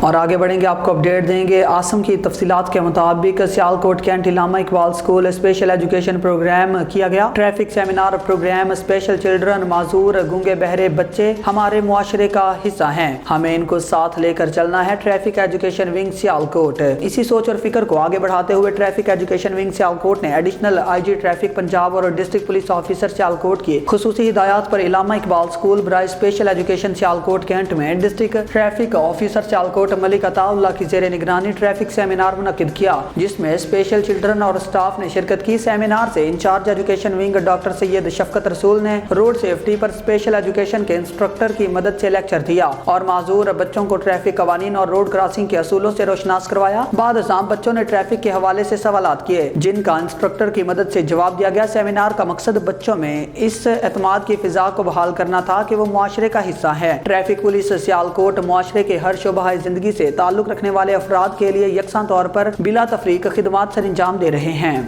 اور آگے بڑھیں گے، آپ کو اپڈیٹ دیں گے۔ آسم کی تفصیلات کے مطابق Sialkot cantt Allama Iqbal school special education programme کیا گیا۔ Traffic seminar programme special children, معذور گونگے بہرے بچے ہمارے معاشرے کا حصہ ہیں، ہمیں ان کو ساتھ لے کر چلنا ہے۔ ٹریفک ایجوکیشن ونگ سیالکوٹ اسی سوچ اور فکر کو آگے بڑھاتے ہوئے ٹریفک ایجوکیشن ونگ سیالکوٹ نے additional I G traffic Punjab اور ڈسٹرکٹ پولیس آفیسر سیالکوٹ کی خصوصی ہدایات پر علامہ اقبال اسکول برائے اسپیشل ایجوکیشن سیالکوٹ کینٹ میں ڈسٹرکٹ ٹریفک آفیسر سیالکوٹ ملک عطا اللہ کی زیر نگرانی ٹریفک سیمینار منعقد کیا، جس میں اسپیشل چلڈرن اور اسٹاف نے شرکت کی۔ سیمینار سے انچارج ایجوکیشن ونگ ڈاکٹر سید شفقت رسول نے روڈ سیفٹی پر اسپیشل ایجوکیشن کے انسٹرکٹر کی مدد سے لیکچر دیا اور معذور بچوں کو ٹریفک قوانین اور روڈ کراسنگ کے اصولوں سے روشناس کروایا۔ بعد ازاں بچوں نے ٹریفک کے حوالے سے سوالات کیے، جن کا انسٹرکٹر کی مدد سے جواب دیا گیا۔ سیمینار کا مقصد بچوں میں اس اعتماد کی فضا کو بحال کرنا تھا کہ وہ معاشرے کا حصہ ہے۔ ٹریفک پولیس سیالکوٹ معاشرے کے ہر شعبہ زندگی سے تعلق رکھنے والے افراد کے لیے یکساں طور پر بلا تفریق خدمات سر انجام دے رہے ہیں۔